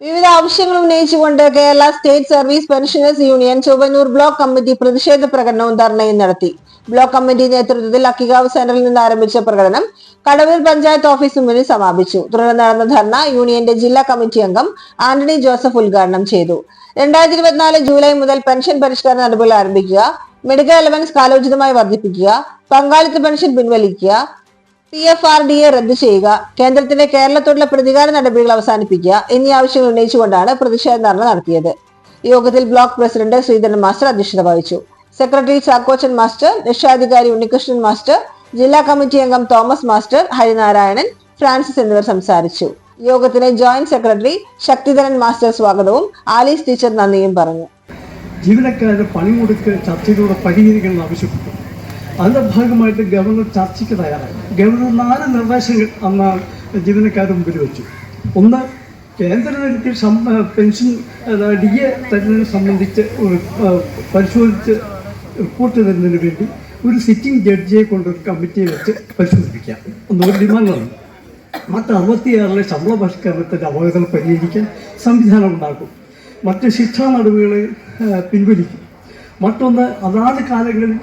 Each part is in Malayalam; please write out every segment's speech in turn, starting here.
വിവിധ ആവശ്യങ്ങൾ ഉന്നയിച്ചുകൊണ്ട് Kerala state service pensioners union Chowwannur block committee പ്രതിഷേധ പ്രകടനവും ധർണയും നടത്തി. ബ്ലോക്ക് കമ്മിറ്റി നേതൃത്വത്തിൽ അക്കികാവ് സെന്ററിൽ നിന്ന് ആരംഭിച്ച പ്രകടനം കടവൂർ പഞ്ചായത്ത് ഓഫീസിന് മുന്നിൽ സമാപിച്ചു. തുടർന്ന് നടന്ന ധർണ യൂണിയന്റെ ജില്ലാ കമ്മിറ്റി അംഗം ആന്റണി ജോസഫ് ഉദ്ഘാടനം ചെയ്തു. 2024 ജൂലൈ മുതൽ പെൻഷൻ പരിഷ്കരണ നടപടികൾ ആരംഭിക്കുക, മെഡിക്കൽ അലവൻസ് കാലോചിതമായി വർദ്ധിപ്പിക്കുക, പങ്കാളിത്ത പെൻഷൻ പിൻവലിക്കുക, PFRDA റദ്ദു ചെയ്യുക, കേന്ദ്രത്തിന്റെ കേരളത്തോടുള്ള പ്രതികാര നടപടികൾ അവസാനിപ്പിക്കുക എന്നീ ആവശ്യങ്ങൾ ഉന്നയിച്ചുകൊണ്ടാണ് പ്രതിഷേധ ധർണ നടത്തിയത്. യോഗത്തിൽ ബ്ലോക്ക് പ്രസിഡന്റ് ശ്രീധരൻ മാസ്റ്റർ അധ്യക്ഷത വഹിച്ചു. സെക്രട്ടറി ചാക്കോച്ചൻ മാസ്റ്റർ, രക്ഷാധികാരി ഉണ്ണികൃഷ്ണൻ മാസ്റ്റർ, ജില്ലാ കമ്മിറ്റി അംഗം തോമസ് മാസ്റ്റർ, ഹരിനാരായണൻ, ഫ്രാൻസിസ് എന്നിവർ സംസാരിച്ചു. യോഗത്തിന് ജോയിന്റ് സെക്രട്ടറി ശക്തിധരൻ മാസ്റ്റർ സ്വാഗതവും ആലീസ് ടീച്ചർ നന്ദിയും പറഞ്ഞു. ജീവനക്കാരുടെ പണിമുടക്ക് ചർച്ചയിലൂടെ പരിഹരിക്കണമെന്ന് ആവശ്യപ്പെട്ടു. അതിൻ്റെ ഭാഗമായിട്ട് ഗവർണർ ചർച്ചയ്ക്ക് തയ്യാറായി. ഗവർണർ 4 നിർദ്ദേശങ്ങൾ അന്ന് ജീവനക്കാരുടെ മുമ്പിൽ വെച്ചു. ഒന്ന്, കേന്ദ്ര പെൻഷൻ DA തരുന്നതിനെ സംബന്ധിച്ച് പരിശോധിച്ച് റിപ്പോർട്ട് തരുന്നതിന് വേണ്ടി ഒരു സിറ്റിംഗ് ജഡ്ജിയെ കൊണ്ടൊരു കമ്മിറ്റിയെ വെച്ച് പരിശോധിപ്പിക്കാം എന്നൊരു ഡിമാൻഡാണ്. മറ്റ് 66 ശമ്പള പരിഷ്കരണത്തിൻ്റെ അപകടങ്ങൾ പരിഹരിക്കാൻ സംവിധാനം ഉണ്ടാക്കും. മറ്റ് ശിക്ഷാ നടപടികൾ പിൻവലിക്കും. മറ്റൊന്ന്, അതാത് കാലങ്ങളിൽ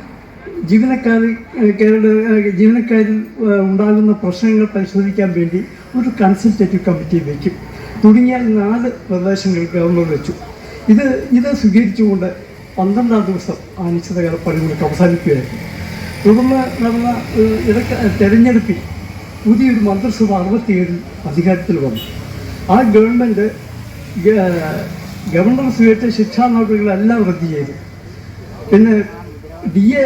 ജീവനക്കാരിൽ ഉണ്ടാകുന്ന പ്രശ്നങ്ങൾ പരിശോധിക്കാൻ വേണ്ടി ഒരു കൺസൾട്ടേറ്റീവ് കമ്മിറ്റി വയ്ക്കും തുടങ്ങിയ 4 നിർദ്ദേശങ്ങൾ ഗവർണർ വെച്ചു. ഇത് സ്വീകരിച്ചുകൊണ്ട് 12-ാം ദിവസം അനിശ്ചിതകാല പണിമുടക്ക് അവസാനിക്കുകയായിരുന്നു. തുടർന്ന് നടന്ന തെരഞ്ഞെടുപ്പിൽ പുതിയൊരു മന്ത്രിസഭ 67 അധികാരത്തിൽ വന്നു. ആ ഗവൺമെൻറ് ഗവർണർ സ്വീകരിച്ച ശിക്ഷാ നടപടികളെല്ലാം റദ്ദു ചെയ്തു. പിന്നെ DA